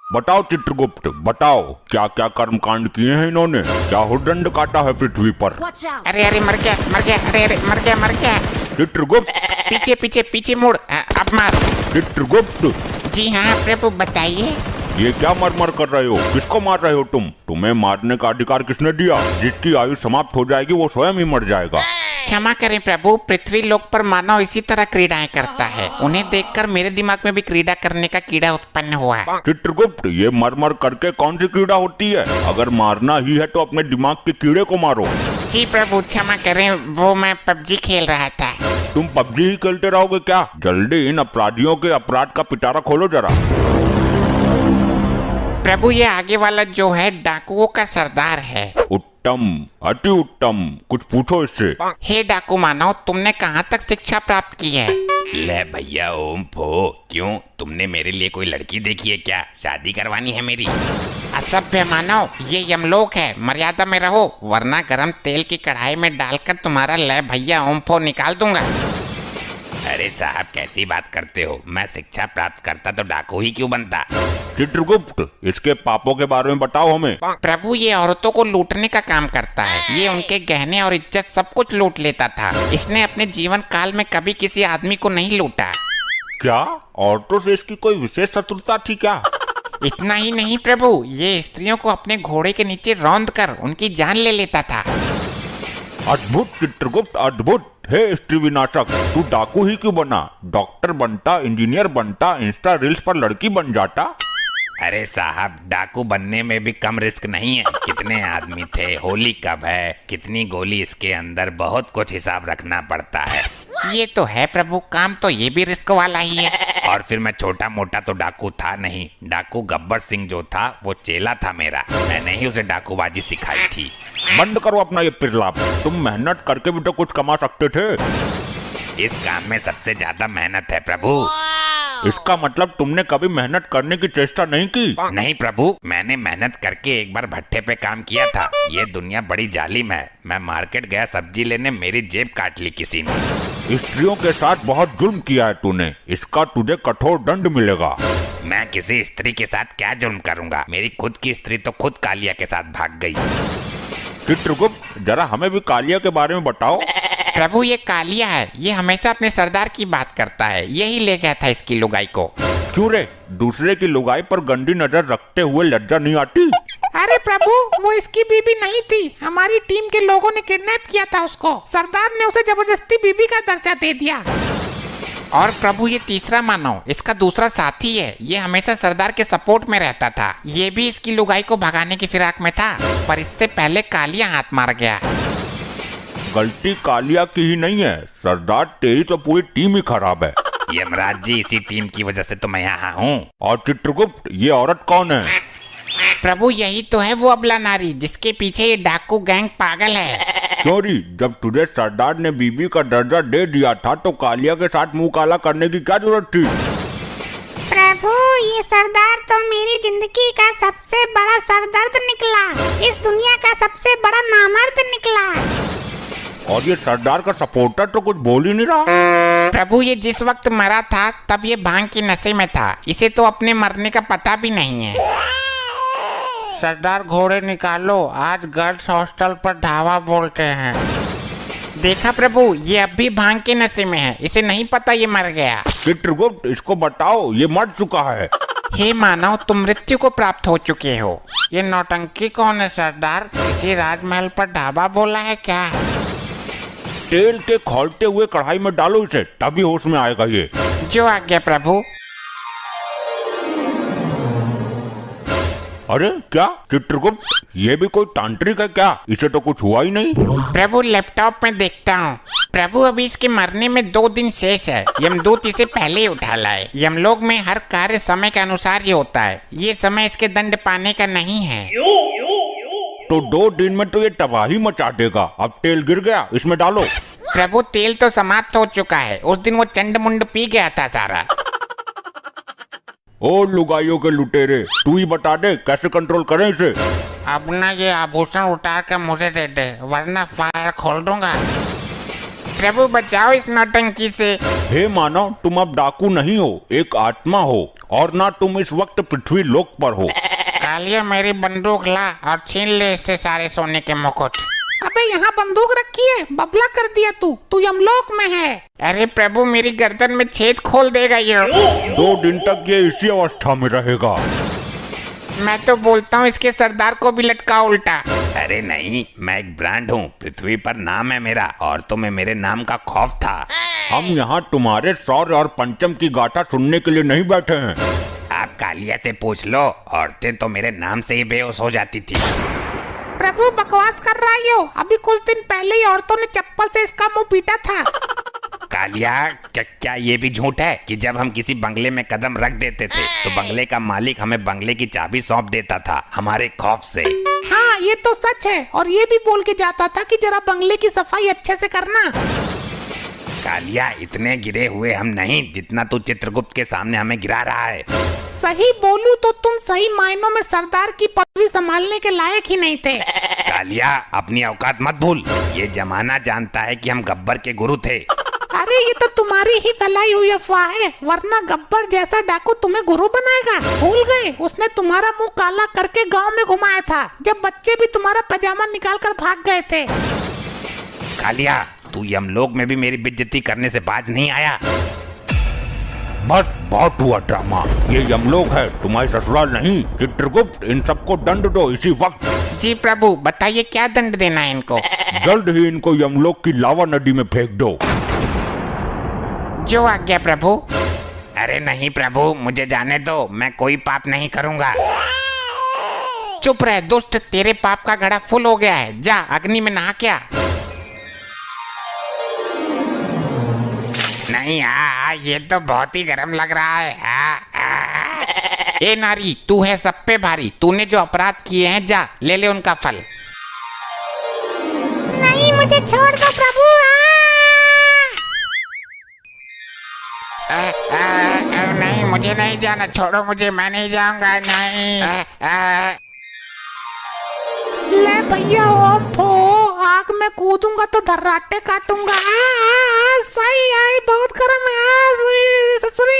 बताओ चित्रगुप्त, बताओ क्या क्या कर्मकांड किए हैं इन्होंने, क्या हुडदंड काटा है पृथ्वी पर। अरे अरे मर गया, अरे मर गया। चित्रगुप्त, पीछे पीछे पीछे मुड़, अब मार। चित्रगुप्त, जी हाँ प्रभु बताइए। ये क्या मर कर रहे हो, किसको मार रहे हो तुम? तुम्हें मारने का अधिकार किसने दिया? जिसकी आयु समाप्त हो जाएगी वो स्वयं ही मर जाएगा। क्षमा करें प्रभु, पृथ्वी लोक पर मानव इसी तरह क्रीड़ाएं करता है। उन्हें देखकर मेरे दिमाग में भी क्रीड़ा करने का कीड़ा उत्पन्न हुआ है। चित्रगुप्त, ये मर करके कौन सी कीड़ा होती है? अगर मारना ही है तो अपने दिमाग के कीड़े को मारो। जी प्रभु क्षमा करें, वो मैं पबजी खेल रहा था। तुम पबजी ही खेलते रहोगे क्या? जल्दी इन अपराधियों के अपराध का पिटारा खोलो जरा। प्रभु ये आगे वाला जो है डाकुओं का सरदार है। उत्तम, अति उत्तम, कुछ पूछो इससे। हे डाकू मानव, तुमने कहाँ तक शिक्षा प्राप्त की है? ले भैया ओम फो, क्यों तुमने मेरे लिए कोई लड़की देखी है क्या? शादी करवानी है मेरी? असभ्य मानव, ये यमलोक है, मर्यादा में रहो वरना गरम तेल की कढ़ाई में डालकर तुम्हारा ले भैया ओम फो निकाल दूंगा। अरे साहब कैसी बात करते हो, मैं शिक्षा प्राप्त करता तो डाकू ही क्यों बनता? चित्रगुप्त, इसके पापों के बारे में बताओ हमें। प्रभु ये औरतों को लूटने का काम करता है। ये उनके गहने और इज्जत सब कुछ लूट लेता था। इसने अपने जीवन काल में कभी किसी आदमी को नहीं लूटा। क्या औरतों से इसकी कोई विशेष शत्रुता थी क्या? इतना ही नहीं प्रभु, ये स्त्रियों को अपने घोड़े के नीचे रौंद कर उनकी जान ले लेता था। अद्भुत चित्रगुप्त, अद्भुत। हे स्त्री विनाशक, तू डाकू ही क्यों बना? डॉक्टर बनता, इंजीनियर बनता, इंस्टा रील्स पर लड़की बन जाता। अरे साहब डाकू बनने में भी कम रिस्क नहीं है। कितने आदमी थे, होली कब है, कितनी गोली इसके अंदर, बहुत कुछ हिसाब रखना पड़ता है। ये तो है प्रभु, काम तो ये भी रिस्क वाला ही है। और फिर मैं छोटा मोटा तो डाकू था नहीं। डाकू गब्बर सिंह जो था वो चेला था मेरा, मैंने ही उसे डाकूबाजी सिखाई थी। बंद करो अपना ये पिरलाप, तुम मेहनत करके भी तो कुछ कमा सकते थे। इस काम में सबसे ज्यादा मेहनत है प्रभु। इसका मतलब तुमने कभी मेहनत करने की चेष्टा नहीं की? नहीं प्रभु, मैंने मेहनत करके एक बार भट्टे पे काम किया था। ये दुनिया बड़ी जालिम है। मैं मार्केट गया सब्जी लेने, मेरी जेब काट ली किसी ने। स्त्रियों के साथ बहुत जुल्म किया है तूने, इसका तुझे कठोर दंड मिलेगा। मैं किसी स्त्री के साथ क्या जुल्म करूंगा? मेरी खुद की स्त्री तो खुद कालिया के साथ भाग गई। चित्रगुप्त, जरा हमें भी कालिया के बारे में बताओ। प्रभु ये कालिया है, ये हमेशा अपने सरदार की बात करता है। यही ले गया था इसकी लुगाई को। क्यों रे, दूसरे की लुगाई पर गंदी नजर रखते हुए लज्जा नहीं आती? अरे प्रभु वो इसकी बीबी नहीं थी, हमारी टीम के लोगों ने किडनैप किया था उसको। सरदार ने उसे जबरदस्ती बीबी का दर्जा दे दिया। और प्रभु ये तीसरा मानव इसका दूसरा साथी है। ये हमेशा सरदार के सपोर्ट में रहता था। ये भी इसकी लुगाई को भगाने की फिराक में था, पर इससे पहले कालिया हाथ मार गया। गलती कालिया की ही नहीं है सरदार, तेरी तो पूरी टीम ही खराब है। यमराज जी, इसी टीम की वजह से तो मैं यहाँ हूँ। और चित्रगुप्त, ये औरत कौन है? प्रभु यही तो है वो अबला नारी जिसके पीछे ये डाकू गैंग पागल है। क्यों री, जब तुझे सरदार ने बीबी का दर्जा दे दिया था तो कालिया के साथ मुंह काला करने की क्या जरूरत थी? प्रभु ये सरदार तो मेरी जिंदगी का सबसे बड़ा सरदर्द निकला। इस दुनिया का सबसे बड़ा नामर्द निकला। और ये सरदार का सपोर्टर तो कुछ बोल ही नहीं रहा। प्रभु ये जिस वक्त मरा था तब ये भांग की नशे में था। इसे तो अपने मरने का पता भी नहीं है। सरदार घोड़े निकालो, आज गर्ल्स हॉस्टल पर ढाबा बोलते हैं। देखा प्रभु, ये अब भी भांग के नशे में है। इसे नहीं पता ये मर गया। चित्रगुप्त, इसको बताओ ये मर चुका है। हे मानव, तुम मृत्यु को प्राप्त हो चुके हो। ये नौटंकी कौन है सरदार? किसी राजमहल पर ढाबा बोला है क्या? तेल के खौलते हुए कढ़ाई में डालो इसे, तभी होश में आएगा ये। जो आज्ञा प्रभु। अरे क्या चित्रगुप्त, ये भी कोई तांत्रिक है क्या? इसे तो कुछ हुआ ही नहीं। प्रभु लैपटॉप में देखता हूँ। प्रभु अभी इसके मरने में 2 दिन शेष है। यमदूत इसे पहले ही उठा लाए। यमलोक में हर कार्य समय के अनुसार ही होता है। ये समय इसके दंड पाने का नहीं है। तो 2 दिन में तो ये तबाही मचा देगा। अब तेल गिर गया, इसमें डालो। प्रभु तेल तो समाप्त हो चुका है। उस दिन वो चंड मुंड पी गया था सारा। ओ लुगाइयों के लुटेरे, तू ही बता दे कैसे कंट्रोल करें इसे। अब ना ये आभूषण उतार कर मुझे दे दे, वरना फायर खोल दूंगा। प्रभु बचाओ इस नौटंकी से। हे मानव, तुम अब डाकू नहीं हो, एक आत्मा हो, और ना तुम इस वक्त पृथ्वी लोक पर हो। कालिया मेरी बंदूक ला और छीन ले इससे सारे सोने के मुकुट। अबे यहाँ बंदूक रखी है, बबला कर दिया तू यमलोक में है। अरे प्रभु मेरी गर्दन में छेद खोल देगा ये। 2 दिन तक ये इसी अवस्था में रहेगा। मैं तो बोलता हूँ इसके सरदार को भी लटका उल्टा। अरे नहीं, मैं एक ब्रांड हूँ, पृथ्वी पर नाम है मेरा, और तुम्हें मेरे नाम का खौफ था। हम यहाँ तुम्हारे शौर्य और पंचम की गाथा सुनने के लिए नहीं बैठे हैं। आप कालिया से पूछ लो, औरतें तो मेरे नाम से ही बेहोश हो जाती थी। प्रभु बकवास कर रहा है, अभी कुछ दिन पहले ही औरतों ने चप्पल से इसका मुंह पीटा था। कालिया, क्या ये भी झूठ है कि जब हम किसी बंगले में कदम रख देते थे तो बंगले का मालिक हमें बंगले की चाबी सौंप देता था हमारे खौफ से? हाँ ये तो सच है, और ये भी बोल के जाता था कि जरा बंगले की सफाई अच्छे से करना। कालिया, इतने गिरे हुए हम नहीं जितना तू चित्रगुप्त के सामने हमें गिरा रहा है। सही बोलूं तो तुम सही मायनों में सरदार की पदवी संभालने के लायक ही नहीं थे। कालिया, अपनी औकात मत भूल, ये जमाना जानता है कि हम गब्बर के गुरु थे। अरे ये तो तुम्हारी ही फैलाई हुई अफवाह है, वरना गब्बर जैसा डाकू तुम्हें गुरु बनाएगा। भूल गए, उसने तुम्हारा मुंह काला करके गांव में घुमाया था, जब बच्चे भी तुम्हारा पजामा निकाल कर भाग गए थे। कालिया, तू यमलोक में भी मेरी बेइज्जती करने से बाज नहीं आया। बस बहुत हुआ ड्रामा, ये यमलोक है, तुम्हारी ससुराल नहीं। चित्रगुप्त, इन सबको दंड दो इसी वक्त। जी प्रभु, बताइए क्या दंड देना है इनको? जल्द ही इनको यमलोक की लावा नदी में फेंक दो। जो आज्ञा प्रभु। अरे नहीं प्रभु, मुझे जाने दो, मैं कोई पाप नहीं करूंगा। चुप रह दुष्ट, तेरे पाप का घड़ा फुल हो गया है, जा अग्नि में नहा क्या। नहीं, ये तो बहुत ही गर्म लग रहा है। ए नारी, तू है सब पे भारी, तूने जो अपराध किए हैं जा ले ले उनका फल। नहीं, मुझे छोड़ दो प्रभु। नहीं मुझे नहीं जाना, छोड़ो मुझे, मैं नहीं जाऊंगा, नहीं। ले भैया ओम फो, आग में कूदूंगा तो धर्राटे काटूंगा। सही आई, बहुत गर्म है ससुरी।